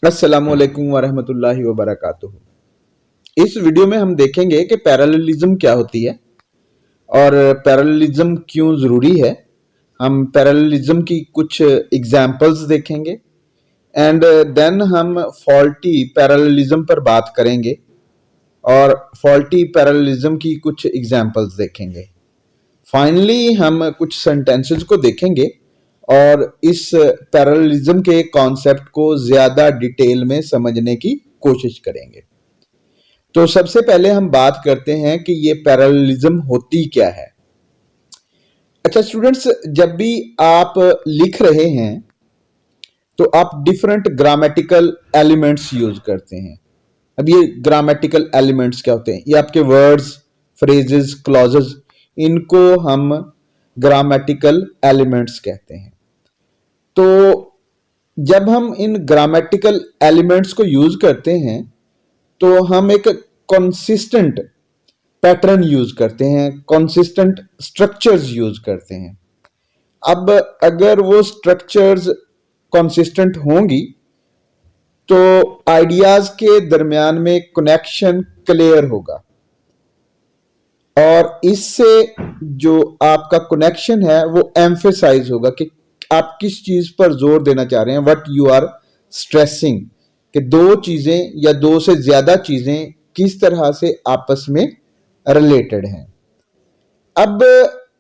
अस्सलामुअलैकुम वरहमतुल्लाहि वबरकातुहू। इस वीडियो में हम देखेंगे कि पैरेललिज्म क्या होती है और पैरेललिज्म क्यों ज़रूरी है। हम पैरेललिज्म की कुछ एग्जाम्पल्स देखेंगे एंड देन हम फॉल्टी पैरेललिज्म पर बात करेंगे और फॉल्टी पैरेललिज्म की कुछ एग्जाम्पल्स देखेंगे। फाइनली हम कुछ सेंटेंसेस को देखेंगे और इस पैरेललिज्म के कॉन्सेप्ट को ज्यादा डिटेल में समझने की कोशिश करेंगे। तो सबसे पहले हम बात करते हैं कि ये पैरेललिज्म होती क्या है। अच्छा स्टूडेंट्स, जब भी आप लिख रहे हैं तो आप डिफरेंट ग्रामेटिकल एलिमेंट्स यूज करते हैं। अब ये ग्रामेटिकल एलिमेंट्स क्या होते हैं? ये आपके वर्ड्स, फ्रेजेस, क्लॉजेस, इनको हम ग्रामेटिकल एलिमेंट्स कहते हैं। तो जब हम इन ग्रामेटिकल एलिमेंट्स को यूज करते हैं तो हम एक कंसिस्टेंट पैटर्न यूज करते हैं, कंसिस्टेंट स्ट्रक्चर्स यूज करते हैं। अब अगर वो स्ट्रक्चर्स कंसिस्टेंट होंगी तो आइडियाज के दरमियान में कनेक्शन क्लियर होगा और इससे जो आपका कनेक्शन है वो एम्फेसाइज होगा कि आप किस चीज पर जोर देना चाह रहे हैं, व्हाट यू आर स्ट्रेसिंग, कि दो चीजें या दो से ज्यादा चीजें किस तरह से आपस में रिलेटेड हैं। अब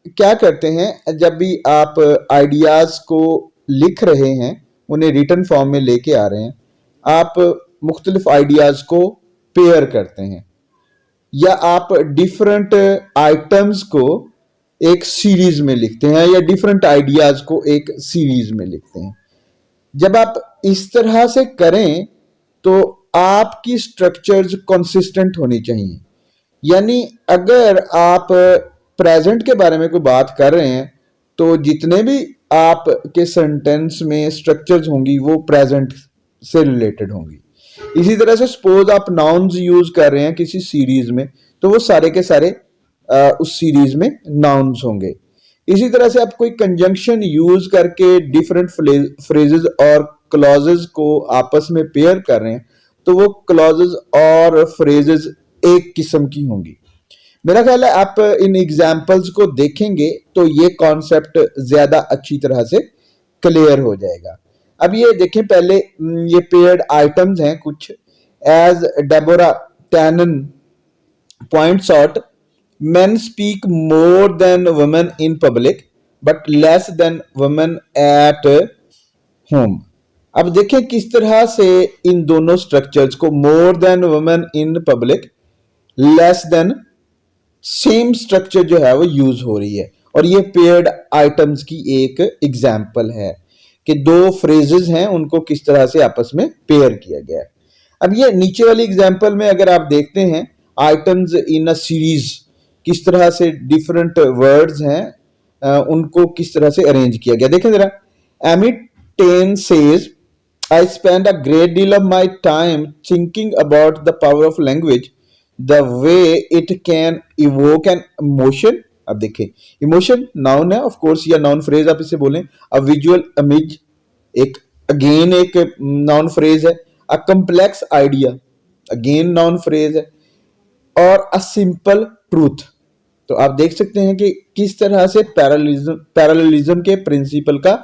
क्या करते हैं, जब भी आप आइडियाज को लिख रहे हैं, उन्हें रिटन फॉर्म में लेके आ रहे हैं, आप मुख्तलिफ आइडियाज को पेयर करते हैं या आप डिफरेंट आइटम्स को एक सीरीज में लिखते हैं या डिफरेंट आइडियाज को एक सीरीज में लिखते हैं। जब आप इस तरह से करें तो आपकी स्ट्रक्चर्स कंसिस्टेंट होनी चाहिए। यानी अगर आप प्रेजेंट के बारे में कोई बात कर रहे हैं तो जितने भी आपके सेंटेंस में स्ट्रक्चर्स होंगी वो प्रेजेंट से रिलेटेड होंगी। इसी तरह से सपोज आप नाउन्स यूज कर रहे हैं किसी सीरीज में तो वो सारे के सारे उस सीरीज में नाउन्स होंगे। इसी तरह से आप कोई कंजंक्शन यूज करके डिफरेंट फ्रेजेस और क्लॉजेस को आपस में पेयर कर रहे हैं तो वो क्लॉजेस और फ्रेजेस एक किस्म की होंगी। मेरा ख्याल है आप इन एग्जाम्पल्स को देखेंगे तो ये कॉन्सेप्ट ज्यादा अच्छी तरह से क्लियर हो जाएगा। अब ये देखें, पहले ये पेयर्ड आइटम्स हैं कुछ। As Deborah Tannen points out, men speak more than women in public but less than women at home। अब देखें किस तरह से इन दोनों स्ट्रक्चर्स को, more than women in public, less than, same structure जो है वो यूज हो रही है और ये पेयर्ड आइटम्स की एक एग्जाम्पल है कि दो फ्रेजेस हैं उनको किस तरह से आपस में पेयर किया गया है। अब ये नीचे वाली एग्जाम्पल में अगर आप देखते हैं, आइटम्स इन अ सीरीज, किस तरह से डिफरेंट वर्ड्स हैं उनको किस तरह से अरेंज किया गया। देखें जरा, emit ten says, I spend a great deal of my time thinking about the power of language, the way it can evoke an emotion. अब देखें, इमोशन नाउन है ऑफ कोर्स, या नाउन फ्रेज आप इसे बोलें। अ विजुअल इमेज एक again एक noun phrase है। अ complex idea again noun phrase है। और अ सिंपल ट्रूथ। तो आप देख सकते हैं कि किस तरह से पैरेललिज्म के प्रिंसिपल का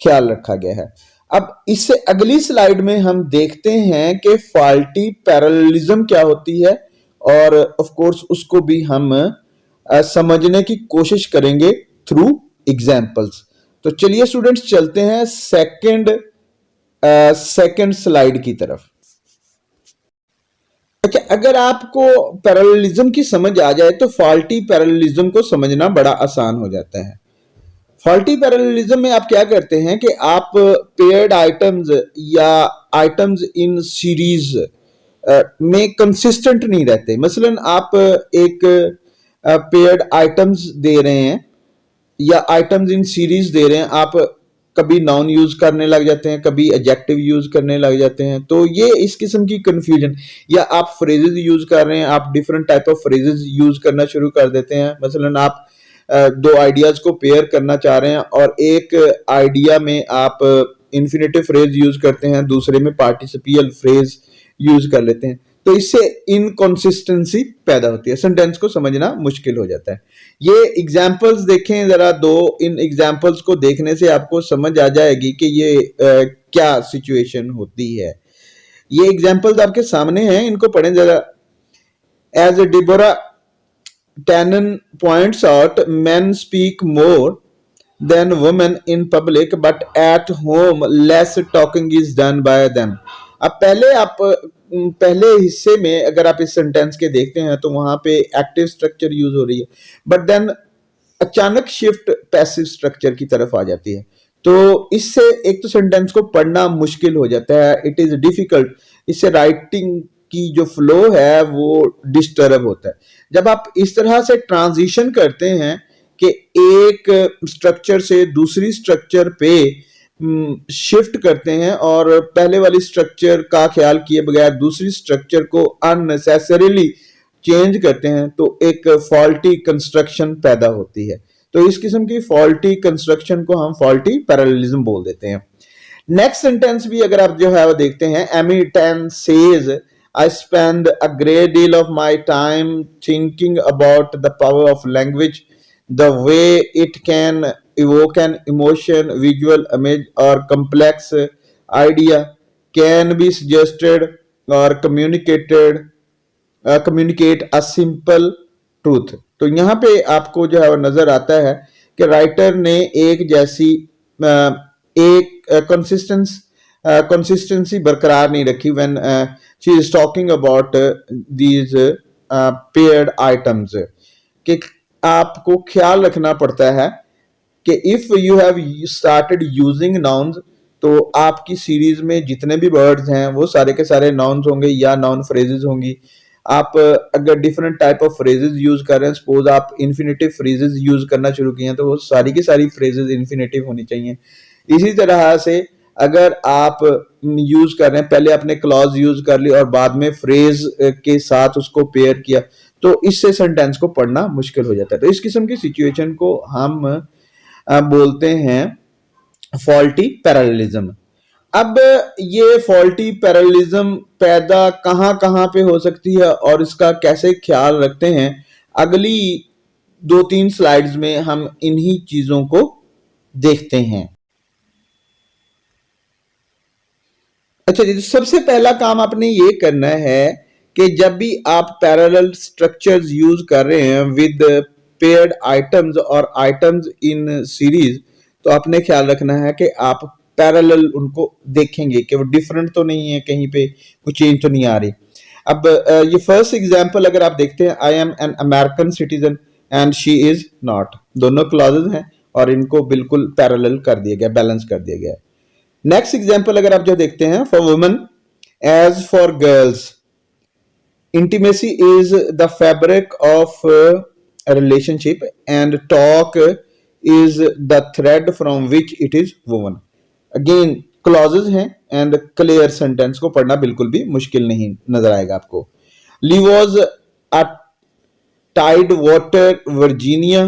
ख्याल रखा गया है। अब इससे अगली स्लाइड में हम देखते हैं कि फॉल्टी पैरेललिज्म क्या होती है और ऑफ कोर्स उसको भी हम समझने की कोशिश करेंगे थ्रू एग्जांपल्स। तो चलिए स्टूडेंट्स चलते हैं सेकंड स्लाइड की तरफ। अच्छा, अगर आपको पैरेललिज्म की समझ आ जाए तो फॉल्टी पैरेललिज्म को समझना बड़ा आसान हो जाता है। फॉल्टी पैरेललिज्म में आप क्या करते हैं कि आप पेयर्ड आइटम्स या आइटम्स इन सीरीज में कंसिस्टेंट नहीं रहते। मसलन आप एक पेयर्ड आइटम्स दे रहे हैं या आइटम्स इन सीरीज दे रहे हैं, आप कभी नाउन यूज करने लग जाते हैं, कभी एडजेक्टिव यूज करने लग जाते हैं, तो ये इस किस्म की कंफ्यूजन। या आप फ्रेजेस यूज कर रहे हैं, आप different type of phrases use करना शुरू कर देते हैं। मसलन आप दो आइडियाज को पेयर करना चाह रहे हैं और एक आइडिया में आप इन्फिनेटिव फ्रेज यूज करते हैं, दूसरे में पार्टिसिपियल फ्रेज यूज कर लेते हैं, तो इससे इनकंसिस्टेंसी पैदा होती है, सेंटेंस को समझना मुश्किल हो जाता है। ये एग्जाम्पल्स देखें जरा दो, इन एग्जाम्पल्स को देखने से आपको समझ आ जाएगी कि ये क्या सिचुएशन होती है। ये एग्जाम्पल्स आपके सामने हैं, इनको पढ़ें जरा। As Deborah Tannen points out, men speak more than women in public, but at home less talking is done by them। अब पहले हिस्से में अगर आप इस सेंटेंस के देखते हैं तो वहां पे एक्टिव स्ट्रक्चर यूज हो रही है, बट देन अचानक शिफ्ट पैसिव स्ट्रक्चर की तरफ आ जाती है, तो इससे एक तो सेंटेंस को पढ़ना मुश्किल हो जाता है, इट इज डिफिकल्ट। इससे राइटिंग की जो फ्लो है वो डिस्टर्ब होता है। जब आप इस तरह से ट्रांजिशन करते हैं कि एक स्ट्रक्चर से दूसरी स्ट्रक्चर पे शिफ्ट करते हैं और पहले वाली स्ट्रक्चर का ख्याल किए बगैर दूसरी स्ट्रक्चर को अननेसेसरीली चेंज करते हैं, तो एक फॉल्टी कंस्ट्रक्शन पैदा होती है। तो इस किस्म की फॉल्टी कंस्ट्रक्शन को हम फॉल्टी पैरेललिज्म बोल देते हैं। नेक्स्ट सेंटेंस भी अगर आप जो है वो देखते हैं, Amy Tan says I spend a great deal of my time thinking about the power of language, the way it can evoke an emotion, visual image or complex idea can be suggested or communicate a simple truth। तो यहाँ पे आपको जो है वो नजर आता है कि राइटर ने एक जैसी एक कंसिस्टेंसी बरकरार नहीं रखी when she is talking about these paired items, कि आपको ख्याल रखना पड़ता है कि if you have started using nouns, तो आपकी सीरीज में जितने भी वर्ड्स हैं वो सारे के सारे नाउन्स होंगे या नाउन फ्रेजेस होंगी। आप अगर different type of phrases use कर रहे हैं, सपोज आप इन्फिनेटिव फ्रेजेस यूज करना शुरू किए हैं, तो वो सारी की सारी फ्रेजेस इन्फिनेटिव होनी चाहिए। इसी तरह से अगर आप यूज कर रहे हैं, पहले आपने क्लॉज यूज कर ली और बाद में फ्रेज के साथ उसको पेयर किया, तो इससे सेंटेंस को पढ़ना मुश्किल हो जाता है। तो इस किस्म की सिचुएशन को हम बोलते हैं फॉल्टी पैरेललिज्म। अब ये फॉल्टी पैरेललिज्म पैदा कहां पे हो सकती है और इसका कैसे ख्याल रखते हैं, अगली 2-3 स्लाइड्स में हम इन्हीं चीजों को देखते हैं। अच्छा जी, सबसे पहला काम आपने ये करना है कि जब भी आप पैरेलल स्ट्रक्चर्स यूज कर रहे हैं विद पेयर्ड आइटम्स और आइटम्स इन सीरीज, तो आपने ख्याल रखना है कि आप पैरेलल उनको देखेंगे कि वो डिफरेंट तो नहीं है, कहीं पे कुछ चेंज तो नहीं आ रही। अब ये फर्स्ट एग्जांपल अगर आप देखते हैं, I am an American citizen and she is not, दोनों क्लॉजेज हैं और इनको बिल्कुल पैरेलल कर दिया गया, बैलेंस कर दिया गया है। नेक्स्ट एग्जाम्पल अगर आप जो देखते हैं, for women as for girls, intimacy is the fabric of relationship and talk is the thread from which it is woven. Again clauses हैं एंड क्लियर सेंटेंस को पढ़ना बिल्कुल भी मुश्किल नहीं नजर आएगा आपको। Lee was a Tidewater Virginia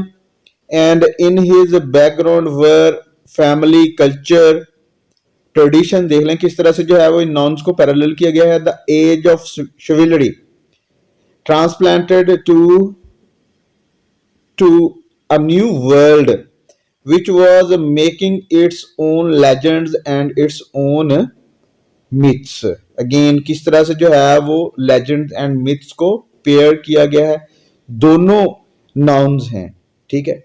and in his background were family culture tradition. देख लें किस तरह से जो है वो इन नाउन्स को पैरेलल किया गया है। The age of chivalry transplanted to a new world which was making its own legends and its own myths। Again किस तरह से जो है वो लेजेंड्स एंड मिथ्स को पेयर किया गया है, दोनों नाउन्स हैं, ठीक है।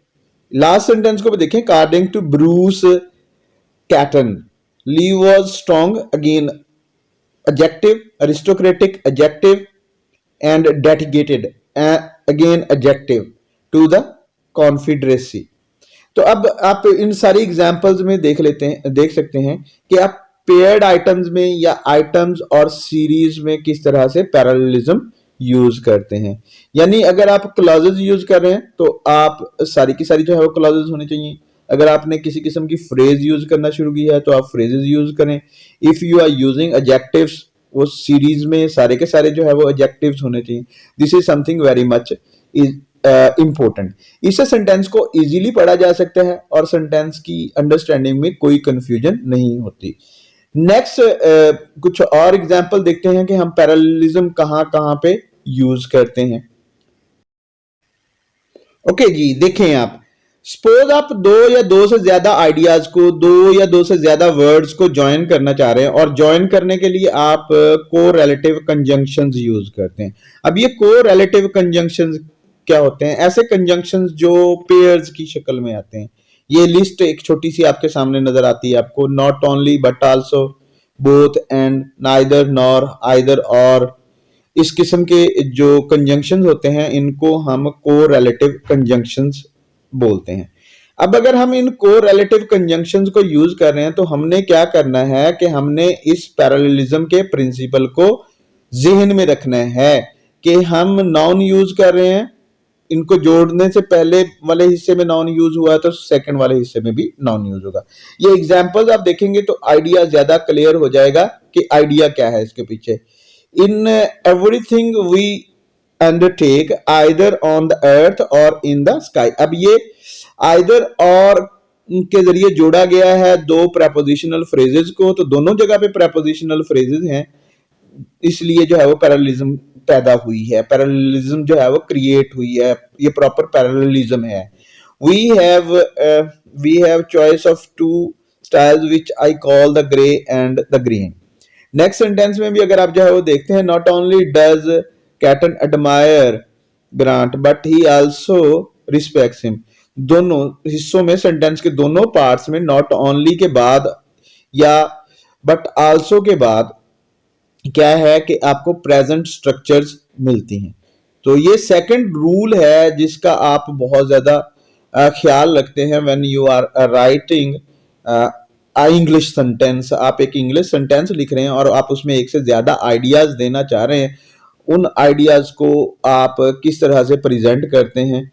लास्ट सेंटेंस को भी देखें, according to Bruce Catton, Lee was strong, again adjective, aristocratic adjective and dedicated again adjective to the Confederacy. तो अब आप इन सारी एग्जाम्पल्स में देख सकते हैं कि आप पेयर्ड आइटम्स में या आइटम्स और सीरीज में किस तरह से पैरेललिज्म यूज करते हैं। यानी अगर आप क्लॉजेज यूज कर रहे हैं तो आप सारी की सारी जो है वो क्लॉजेज होने चाहिए। अगर आपने किसी किस्म की फ्रेज यूज करना शुरू किया है तो आप फ्रेजेस यूज करें। If you are using adjectives, वो सीरीज में सारे के सारे जो है वो एडजेक्टिव्स होने चाहिए। This is something very much is important. इससे सेंटेंस को इजीली पढ़ा जा सकता है और सेंटेंस की अंडरस्टैंडिंग में कोई कंफ्यूजन नहीं होती। नेक्स्ट कुछ और एग्जांपल देखते हैं कि हम पैरेललिज्म कहां कहां पे यूज करते हैं। ओके जी, देखें आप, सपोज आप दो या दो से ज्यादा आइडियाज को, दो या दो से ज्यादा वर्ड्स को ज्वाइन करना चाह रहे हैं और ज्वाइन करने के लिए आप को रिलेटिव कंजंक्शंस यूज करते हैं। अब ये को रिलेटिव कंजंक्शंस क्या होते हैं? ऐसे कंजंक्शंस जो पेयर्स की शक्ल में आते हैं। ये लिस्ट एक छोटी सी आपके सामने नजर आती है आपको, not only but also, both and, neither nor, either और। इस किस्म के जो कंजंक्शंस होते हैं इनको हम को रिलेटिव कंजंक्शंस बोलते हैं। अब अगर हम इन को रिलेटिव कंजंक्शंस को यूज कर रहे हैं तो हमने क्या करना है कि हमने इस पैरेललिज्म के प्रिंसिपल को जहन में रखना है कि हम नाउन यूज कर रहे हैं, इनको जोड़ने से पहले वाले हिस्से में नाउन यूज हुआ है तो सेकंड वाले हिस्से में भी नाउन यूज होगा। ये एग्जांपल्स आप देखेंगे तो आइडिया ज्यादा क्लियर हो जाएगा कि आइडिया क्या है इसके पीछे। In everything we undertake either on the earth or in the sky. अब ये आइदर और के जरिए जोड़ा गया है दो प्रेपोजिशनल फ्रेजेस को, तो दोनों जगह पे प्रेपोजिशनल फ्रेजेस हैं, इसलिए जो है वो पैरेललिज्म पैदा हुई है, पैरेललिज्म जो है वो क्रिएट हुई है, ये प्रॉपर पैरेललिज्म है। We have choice of two styles which I call the grey and the green. Next sentence में भी अगर आप जो है वो देखते हैं, not only does Catton admire Grant but he also respects him. दोनों हिस्सों में, सेंटेंस के दोनों पार्ट्स में नॉट ओनली के बाद या बट आल्सो के बाद क्या है कि आपको प्रेजेंट स्ट्रक्चर्स मिलती हैं। तो ये सेकंड रूल है जिसका आप बहुत ज्यादा ख्याल रखते हैं when you are writing English sentence. आप एक इंग्लिश सेंटेंस लिख रहे हैं और आप उसमें एक से ज्यादा आइडियाज देना चाह रहे हैं, उन आइडियाज को आप किस तरह से प्रेजेंट करते हैं।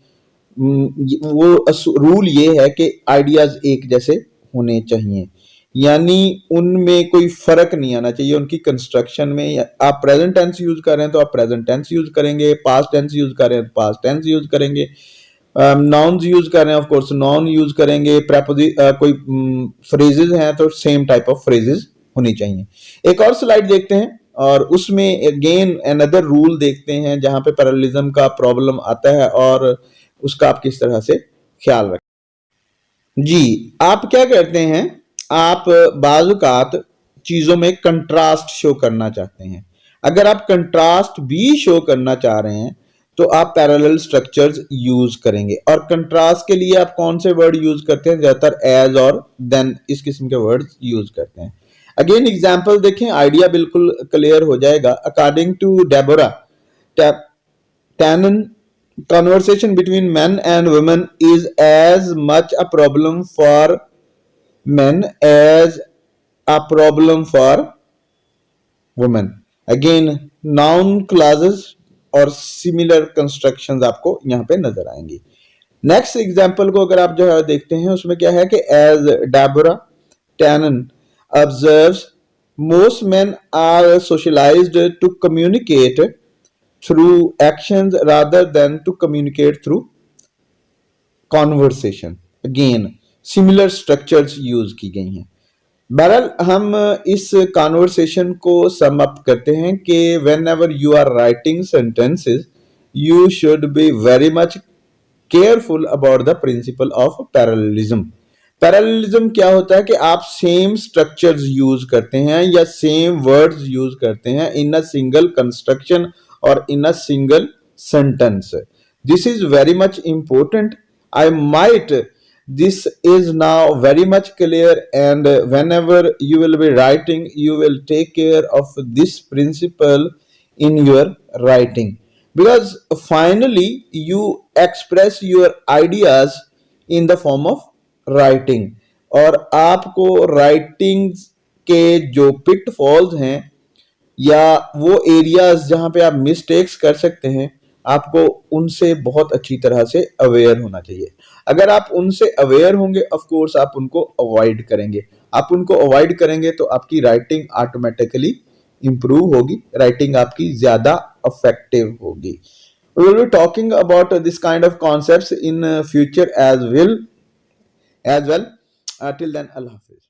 वो रूल ये है कि आइडियाज एक जैसे होने चाहिए, यानी उनमें कोई फर्क नहीं आना चाहिए उनकी कंस्ट्रक्शन में। आप प्रेजेंट टेंस यूज कर रहे हैं तो आप प्रेजेंट टेंस यूज करेंगे, पास्ट टेंस यूज कर रहे हैं तो पास्ट टेंस यूज करेंगे, नाउन्स यूज कर रहे हैं ऑफ कोर्स नाउन यूज करेंगे, कोई फ्रेजेस हैं तो सेम टाइप ऑफ फ्रेजेस होनी चाहिए। एक और स्लाइड देखते हैं और उसमें अगेन अनदर रूल देखते हैं जहां पे पैरेललिज्म का प्रॉब्लम आता है और उसका आप किस तरह से ख्याल रखें। जी, आप क्या करते हैं, आप बाज़ औक़ात चीजों में कंट्रास्ट शो करना चाहते हैं। अगर आप कंट्रास्ट भी शो करना चाह रहे हैं तो आप पैरेलल स्ट्रक्चर्स यूज करेंगे। और कंट्रास्ट के लिए आप कौन से वर्ड यूज करते हैं? ज्यादातर एज और देन इस किस्म के वर्ड्स यूज करते हैं। अगेन एग्जांपल देखें, आइडिया बिल्कुल क्लियर हो जाएगा। According to Deborah Tannen, conversation between men and women is as much a problem for men as a problem for women. Again, noun clauses और सिमिलर कंस्ट्रक्शंस आपको यहाँ पे नजर आएंगी। नेक्स्ट एग्जांपल को अगर आप जो है देखते हैं उसमें क्या है कि as Deborah Tannen observes, most men are socialized to communicate through actions rather than to communicate through conversation. Again, similar structures use की गई हैं। बहरहाल हम इस कॉन्वर्सेशन को सम अप करते हैं कि whenever you are writing sentences you should be very much careful about the principle of parallelism. Parallelism क्या होता है कि आप सेम स्ट्रक्चर्स यूज करते हैं या सेम वर्ड्स यूज करते हैं इन अ सिंगल कंस्ट्रक्शन और in a single sentence. This is very much important. I might this is now very much clear, and whenever you will be writing you will take care of this principle in your writing, because finally you express your ideas in the form of writing। और आपको writing के जो pitfalls हैं या वो areas जहां पे आप मिस्टेक्स कर सकते हैं, आपको उनसे बहुत अच्छी तरह से अवेयर होना चाहिए। अगर आप उनसे अवेयर होंगे ऑफ कोर्स आप उनको अवॉइड करेंगे। आप उनको अवॉइड करेंगे तो आपकी राइटिंग ऑटोमेटिकली इंप्रूव होगी, राइटिंग आपकी ज्यादा इफेक्टिव होगी। We will be talking about this kind of concepts in future as well. Till then, Allah Hafiz.